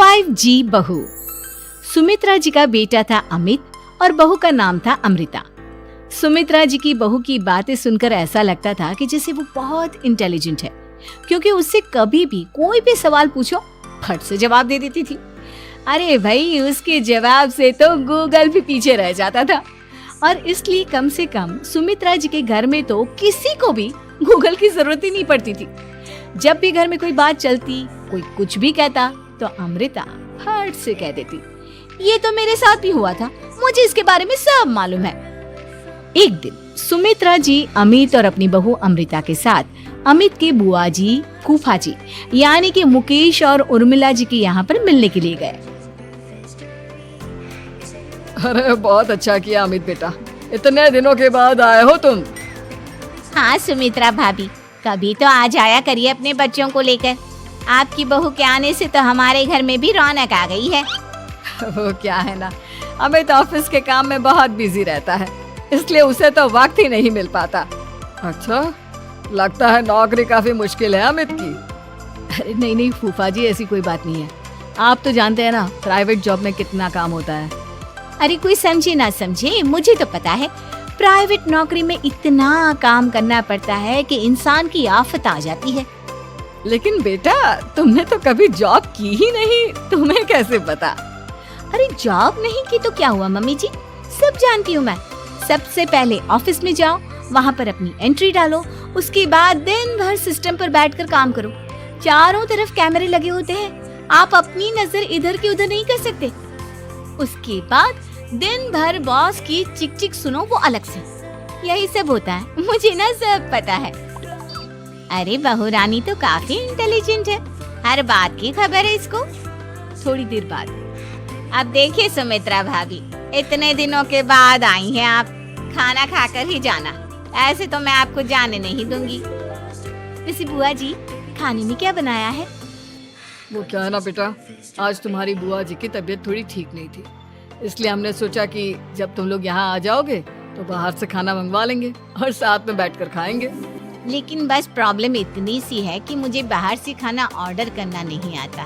5G बहू। सुमित्रा जी का बेटा था अमित और बहू का नाम था अमृता। सुमित्रा जी की बहू की बातें सुनकर ऐसा लगता था कि जैसे वो बहुत इंटेलिजेंट है, क्योंकि उससे कभी भी कोई भी सवाल पूछो फट से जवाब दे देती थी। अरे भाई, उसके जवाब से तो गूगल भी पीछे रह जाता था। और इसलिए कम से कम सुमित्रा जी के घर में तो किसी को भी गूगल की जरूरत ही नहीं पड़ती थी। जब भी घर में कोई बात चलती, कोई कुछ भी कहता, तो अमृता फट से कह देती, ये तो मेरे साथ भी हुआ था, मुझे इसके बारे में सब मालूम है। एक दिन सुमित्रा जी अमित और अपनी बहू अमृता के साथ अमित के बुआ जी, फूफा जी यानी कि मुकेश और उर्मिला जी के यहाँ पर मिलने के लिए गए। अरे बहुत अच्छा किया अमित बेटा, इतने दिनों के बाद आए हो तुम। हाँ सुमित्रा भाभी, कभी तो आ जाया करिए अपने बच्चों को लेकर। आपकी बहू के आने से तो हमारे घर में भी रौनक आ गई है। वो क्या है ना, अमित ऑफिस के काम में बहुत बिजी रहता है, इसलिए उसे तो वक्त ही नहीं मिल पाता। अच्छा, लगता है नौकरी काफी मुश्किल है अमित की। अरे नहीं फूफा जी, ऐसी कोई बात नहीं है। आप तो जानते हैं ना प्राइवेट जॉब में कितना काम होता है। अरे कोई समझे ना समझे, मुझे तो पता है प्राइवेट नौकरी में इतना काम करना पड़ता है कि इंसान की आफत आ जाती है। लेकिन बेटा, तुमने तो कभी जॉब की ही नहीं, तुम्हें कैसे पता? अरे जॉब नहीं की तो क्या हुआ मम्मी जी, सब जानती हूँ मैं। सबसे पहले ऑफिस में जाओ, वहाँ पर अपनी एंट्री डालो, उसके बाद दिन भर सिस्टम पर बैठकर काम करो। चारों तरफ कैमरे लगे होते हैं, आप अपनी नजर इधर की उधर नहीं कर सकते। उसके बाद दिन भर बॉस की चिक चिक सुनो, वो अलग से। यही सब होता है, मुझे ना सब पता है। अरे बहू रानी तो काफी इंटेलिजेंट है, हर बात की खबर है इसको। थोड़ी देर बाद, अब देखिए सुमित्रा भाभी, इतने दिनों के बाद आई हैं आप, खाना खाकर ही जाना, ऐसे तो मैं आपको जाने नहीं दूंगी। वैसे बुआ जी, खाने में क्या बनाया है? वो क्या है ना बेटा, आज तुम्हारी बुआ जी की तबीयत थोड़ी ठीक नहीं थी, इसलिए हमने सोचा कि जब तुम लोग यहाँ आ जाओगे तो बाहर से खाना मंगवा लेंगे और साथ में बैठकर खाएंगे। लेकिन बस प्रॉब्लम इतनी सी है कि मुझे बाहर से खाना ऑर्डर करना नहीं आता।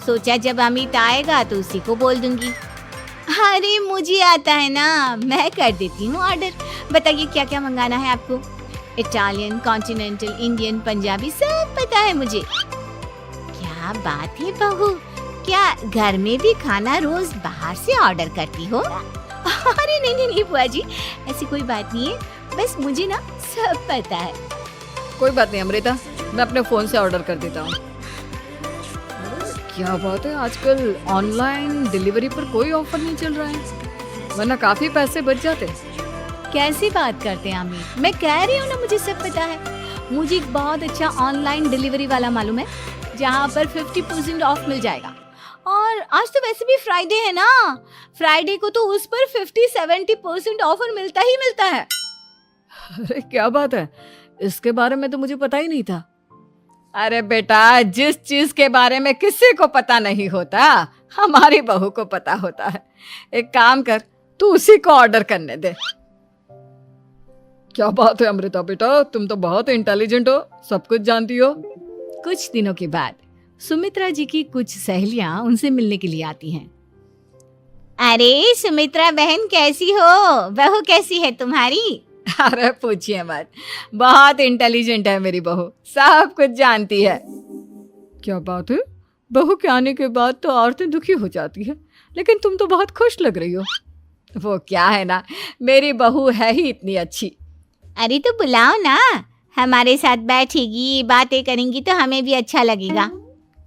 सोचा जब अमित आएगा तो उसी को बोल दूंगी। अरे मुझे आता है ना, मैं कर देती हूँ ऑर्डर। बताइए क्या क्या मंगाना है आपको? इटालियन, कॉन्टिनेंटल, इंडियन, पंजाबी, सब पता है मुझे। क्या बात है बहू, क्या घर में भी खाना रोज बाहर से ऑर्डर करती हो? अरे नहीं बुआ जी, ऐसी कोई बात नहीं है, बस मुझे ना सब पता है। कोई बात नहीं अमृता, मैं अपने फोन से ऑर्डर कर देता हूँ। क्या बात है, आजकल ऑनलाइन डिलीवरी पर कोई ऑफर नहीं चल रहा है, वरना काफी पैसे बच जाते। कैसी बात करते हैं अमित, मैं कह रही हूँ ना मुझे सब पता है। मुझे एक बहुत अच्छा ऑनलाइन डिलीवरी वाला मालूम है, जहाँ पर 50% ऑफ मिल जाएगा। और आज तो वैसे भी फ्राइडे है ना, फ्राइडे को तो उस पर 50-70% ऑफर मिलता ही मिलता है। अरे क्या बात है, इसके बारे में तो मुझे पता ही नहीं था। अरे बेटा, जिस चीज के बारे में किसी को पता नहीं होता, हमारी बहू को पता होता है। एक काम कर, तू उसी को ऑर्डर करने दे। क्या बात है अमृता बेटा, तुम तो बहुत इंटेलिजेंट हो, सब कुछ जानती हो। कुछ दिनों के बाद सुमित्रा जी की कुछ सहेलियां उनसे मिलने के लिए आती हैं। अरे सुमित्रा बहन कैसी हो, बहू कैसी है तुम्हारी? अरे पूछिए मत, बहुत इंटेलिजेंट है मेरी बहू, सब कुछ जानती है। क्या बात है, बहू के आने के बाद तो औरतें दुखी हो जाती है, लेकिन तुम तो बहुत खुश लग रही हो। वो क्या है ना, मेरी बहू है ही इतनी अच्छी। अरे तो बुलाओ ना, हमारे साथ बैठेगी, बातें करेंगी तो हमें भी अच्छा लगेगा।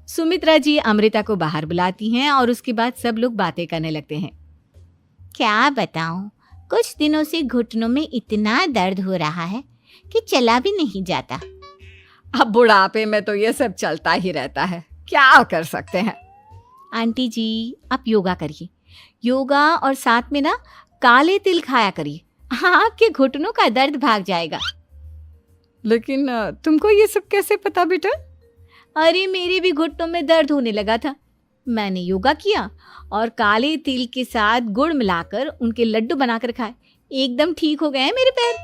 सुमित्रा जी अमृता को बाहर बुलाती हैं और उसके बाद सब लोग बातें करने लगते हैं। क्या बताऊं, कुछ दिनों से घुटनों में इतना दर्द हो रहा है कि चला भी नहीं जाता। अब बुढ़ापे में तो ये सब चलता ही रहता है, क्या कर सकते हैं। आंटी जी, आप योगा करिए, योगा और साथ में ना काले तिल खाया करिए, आपके घुटनों का दर्द भाग जाएगा। लेकिन तुमको ये सब कैसे पता बेटा? अरे मेरे भी घुटनों में दर्द होने लगा था, मैंने योगा किया और काले तिल के साथ गुड़ मिलाकर उनके लड्डू बनाकर खाए, एकदम ठीक हो गए हैं मेरे पैर।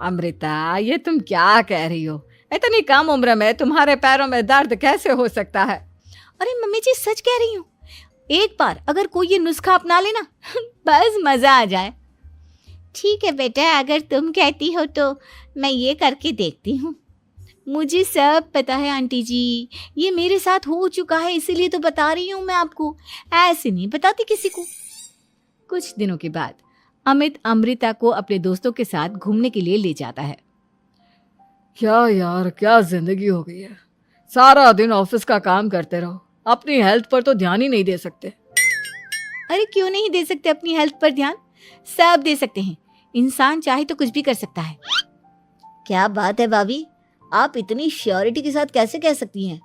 अमृता, ये तुम क्या कह रही हो? इतनी कम उम्र में तुम्हारे पैरों में दर्द कैसे हो सकता है? अरे मम्मी जी सच कह रही हूँ, एक बार अगर कोई ये नुस्खा अपना लेना बस मजा आ जाए। ठीक है बेटा, अगर तुम कहती हो तो मैं ये करके देखती हूँ। मुझे सब पता है आंटी जी, ये मेरे साथ हो चुका है, इसीलिए तो बता रही हूँ मैं आपको, ऐसे नहीं बताती किसी को। कुछ दिनों के बाद अमित अमृता को अपने दोस्तों के साथ घूमने के लिए ले जाता है। क्या यार, क्या जिंदगी हो गई है। सारा दिन ऑफिस का काम करते रहो, अपनी हेल्थ पर तो ध्यान ही नहीं दे सकते। अरे क्यों नहीं दे सकते अपनी हेल्थ पर ध्यान? सब दे सकते हैं, इंसान चाहे तो कुछ भी कर सकता है। क्या बात है भाभी, आप इतनी श्योरिटी के साथ कैसे कह सकती हैं?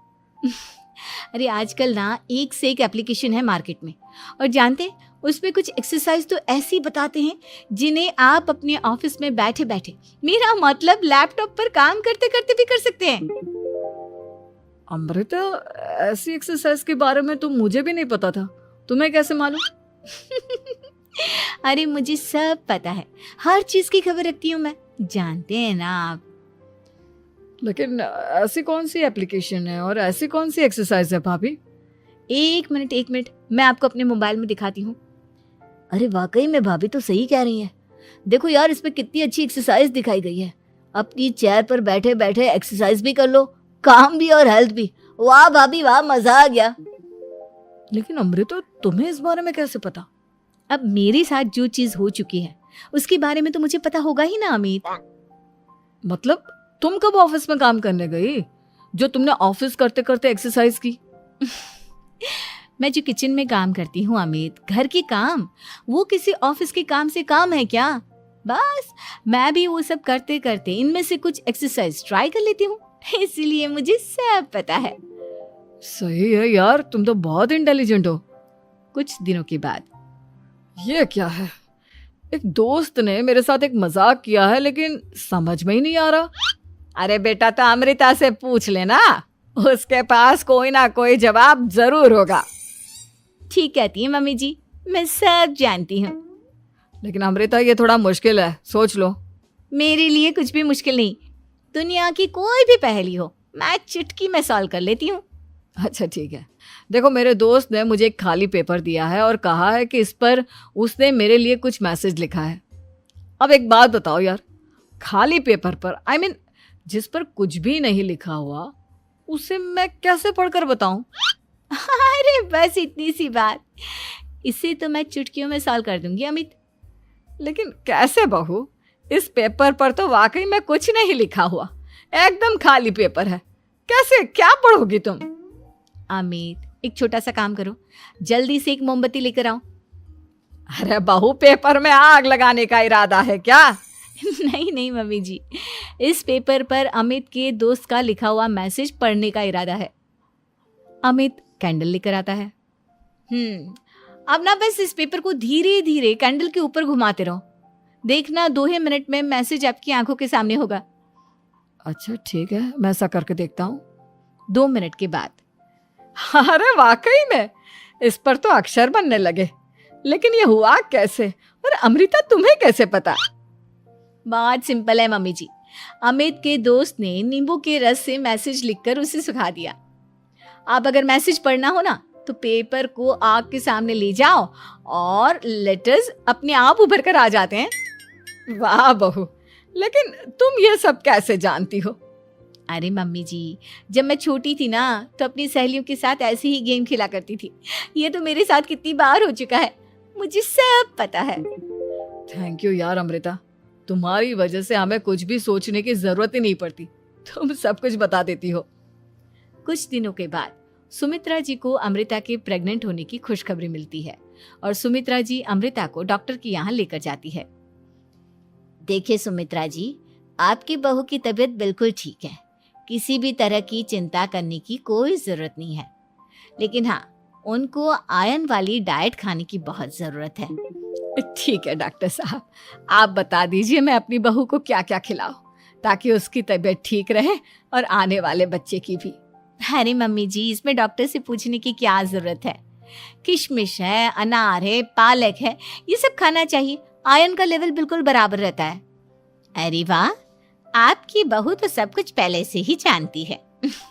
अरे आजकल ना एक से एक एप्लीकेशन है मार्केट में, और जानते उसमें कुछ एक्सरसाइज तो ऐसी बताते हैं जिन्हें आप अपने ऑफिस में बैठे बैठे, मेरा मतलब लैपटॉप पर काम करते करते भी कर सकते हैं। अमृता, ऐसी एक्सरसाइज के बारे में तो मुझे भी नहीं पता था, तुम्हें कैसे मालूम? अरे मुझे सब पता है, हर चीज की खबर रखती हूँ मैं, जानते हैं ना आप। लेकिन ऐसी कौन सी एप्लीकेशन है और ऐसी कौन सी एक्सरसाइज है भाभी? एक मिनट, मैं आपको अपने मोबाइल में दिखाती हूँ। अरे वाकई में भाभी तो सही कह रही हैं। देखो यार, इसमें कितनी अच्छी एक्सरसाइज दिखाई गई है। अपनी चेयर पर बैठे बैठे एक्सरसाइज भी कर लो, काम भी और हेल्थ भी। वाह भाभी वाह, मजा आ गया। लेकिन अमृता, तुम्हें इस बारे में कैसे पता? अब मेरे साथ जो चीज हो चुकी है उसके बारे में तो मुझे पता होगा ही ना अमित। मतलब तुम कब ऑफिस में काम करने गई जो तुमने ऑफिस करते करते एक्सरसाइज की? मैं जो किचन में काम करती हूँ अमित, घर के काम, वो किसी ऑफिस के काम से काम है क्या? बस मैं भी वो सब करते करते इनमें से कुछ एक्सरसाइज ट्राई कर लेती हूँ, इसीलिए मुझे सब पता है। सही है यार, तुम तो बहुत इंटेलिजेंट हो। कुछ दिनों के बाद, ये क्या है? एक दोस्त ने मेरे साथ एक मजाक किया है, लेकिन समझ में ही नहीं आ रहा। अरे बेटा, तो अमृता से पूछ लेना, उसके पास कोई ना कोई जवाब जरूर होगा। ठीक कहती है मम्मी जी, मैं सब जानती हूँ। लेकिन अमृता, ये थोड़ा मुश्किल है, सोच लो। मेरे लिए कुछ भी मुश्किल नहीं, दुनिया की कोई भी पहेली हो मैं चुटकी में सॉल्व कर लेती हूँ। अच्छा ठीक है, देखो मेरे दोस्त ने मुझे एक खाली पेपर दिया है और कहा है कि इस पर उसने मेरे लिए कुछ मैसेज लिखा है। अब एक बात बताओ यार, खाली पेपर पर, I mean, जिस पर कुछ भी नहीं लिखा हुआ, उसे मैं कैसे पढ़कर बताऊं? अरे बस इतनी सी बात, इसे तो मैं चुटकियों में सॉल्व कर दूंगी अमित। लेकिन कैसे बहू? इस पेपर पर तो वाकई में कुछ नहीं लिखा हुआ, एकदम खाली पेपर है, कैसे, क्या पढ़ोगी तुम? अमित, एक छोटा सा काम करो, जल्दी से एक मोमबत्ती लेकर आओ। अरे बहू, पेपर में आग लगाने का इरादा है क्या? नहीं मम्मी जी, इस पेपर पर अमित के दोस्त का लिखा हुआ मैसेज पढ़ने का इरादा है। अमित कैंडल लेकर आता है। अब ना बस इस पेपर को धीरे धीरे कैंडल के ऊपर घुमाते रहो, देखना 2 ही मिनट में मैसेज आपकी आंखों के सामने होगा। अच्छा ठीक है, मैं ऐसा करके देखता हूँ। 2 मिनट के बाद, अरे वाकई में इस पर तो अक्षर बनने लगे, लेकिन ये हुआ कैसे? और अमृता, तुम्हें कैसे पता? बहुत सिंपल है मम्मी जी, अमित के दोस्त ने नींबू के रस से मैसेज लिखकर उसे सुखा दिया। अब अगर मैसेज पढ़ना हो ना तो पेपर को आग के सामने ले जाओ और लेटर्स अपने आप उभर कर आ जाते हैं। वाह बहू, लेकिन तुम ये सब कैसे जानती हो? अरे मम्मी जी, जब मैं छोटी थी ना तो अपनी सहेलियों के साथ ऐसे ही गेम खेला करती थी। ये तो मेरे साथ कितनी बार हो चुका है, मुझे सब पता है। थैंक यू यार अमृता, तुम्हारी वजह से हमें कुछ भी सोचने की जरूरत ही नहीं पड़ती, तुम सब कुछ बता देती हो। कुछ दिनों के बाद सुमित्रा जी को अमृता के प्रेग्नेंट होने की खुशखबरी मिलती है और सुमित्रा जी अमृता को डॉक्टर के यहाँ लेकर जाती है। देखिए सुमित्रा जी, आपकी बहू की तबीयत बिल्कुल ठीक है, किसी भी तरह की चिंता करने की कोई जरूरत नहीं है, लेकिन हाँ, उनको आयरन वाली डाइट खाने की बहुत जरूरत है। ठीक है डॉक्टर साहब, आप बता दीजिए मैं अपनी बहू को क्या क्या खिलाऊं ताकि उसकी तबीयत ठीक रहे और आने वाले बच्चे की भी। अरे मम्मी जी, इसमें डॉक्टर से पूछने की क्या जरूरत है, किशमिश है, अनार है, पालक है, ये सब खाना चाहिए, आयरन का लेवल बिल्कुल बराबर रहता है। अरे वाह, आपकी बहू तो सब कुछ पहले से ही जानती है।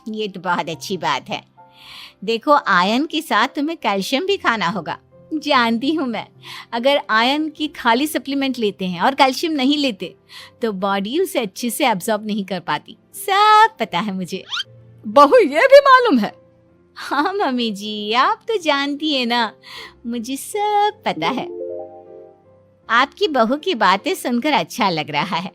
ये तो बहुत अच्छी बात है। देखो, आयरन के साथ तुम्हें कैल्शियम भी खाना होगा। जानती हूँ मैं, अगर आयरन की खाली सप्लीमेंट लेते हैं और कैल्शियम नहीं लेते तो बॉडी उसे अच्छे से एब्जॉर्ब नहीं कर पाती। सब पता है मुझे। बहू ये भी मालूम है? हाँ मम्मी जी, आप तो जानती है ना, मुझे सब पता है। आपकी बहू की बातें सुनकर अच्छा लग रहा है।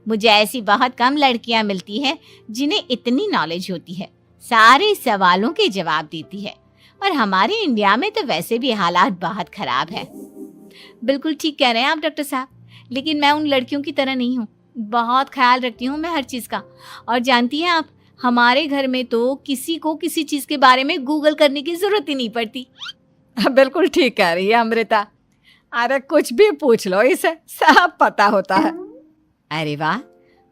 मुझे ऐसी बहुत कम लड़कियां मिलती हैं जिन्हें इतनी नॉलेज होती है, सारे सवालों के जवाब देती है। और हमारे इंडिया में तो वैसे भी हालात बहुत खराब है। बिल्कुल ठीक कह रहे हैं आप डॉक्टर साहब, लेकिन मैं उन लड़कियों की तरह नहीं हूँ। बहुत ख्याल रखती हूँ मैं हर चीज़ का। और जानती हैं आप, हमारे घर में तो किसी को किसी चीज़ के बारे में गूगल करने की ज़रूरत ही नहीं पड़ती। बिल्कुल ठीक कह रही है अमृता। अरे कुछ भी पूछ लो, इसे सब पता होता है। अरे वाह,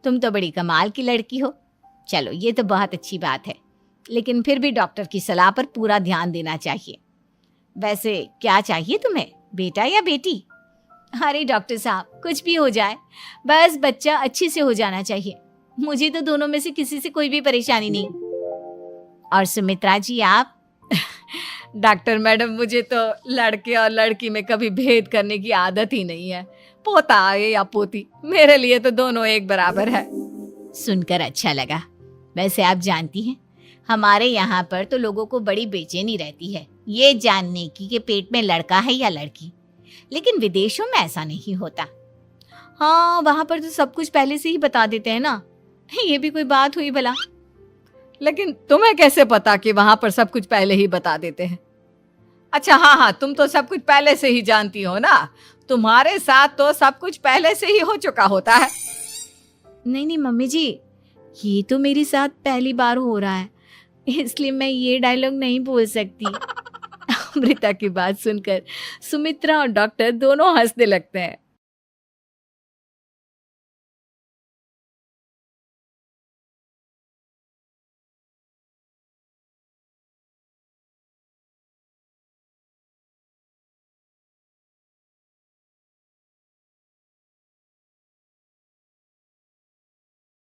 तुम तो बड़ी कमाल की लड़की हो। चलो, ये तो बहुत अच्छी बात है, लेकिन फिर भी डॉक्टर की सलाह पर पूरा ध्यान देना चाहिए। वैसे क्या चाहिए तुम्हें, बेटा या बेटी? अरे डॉक्टर साहब, कुछ भी हो जाए, बस बच्चा अच्छे से हो जाना चाहिए। मुझे तो दोनों में से किसी से कोई भी परेशानी नहीं। और सुमित्रा जी, आप? डॉक्टर मैडम, मुझे तो लड़के और लड़की में कभी भेद करने की आदत ही नहीं है। पोता आए या पोती, मेरे लिए तो दोनों एक बराबर है। सुनकर अच्छा लगा। वैसे आप जानती हैं, हमारे यहाँ पर तो लोगों को बड़ी बेचैनी रहती है ये जानने की कि पेट में लड़का है या लड़की, लेकिन विदेशों में ऐसा नहीं होता। हाँ, वहाँ पर तो सब कुछ पहले से ही बता देते हैं ना। ये भी कोई बात हुई भला? लेकिन तुम्हें कैसे पता कि वहां पर सब कुछ पहले ही बता देते हैं? अच्छा हाँ, तुम तो सब कुछ पहले से ही जानती हो ना। तुम्हारे साथ तो सब कुछ पहले से ही हो चुका होता है। नहीं मम्मी जी, ये तो मेरे साथ पहली बार हो रहा है, इसलिए मैं ये डायलॉग नहीं बोल सकती। अमृता की बात सुनकर सुमित्रा और डॉक्टर दोनों हंसने लगते हैं।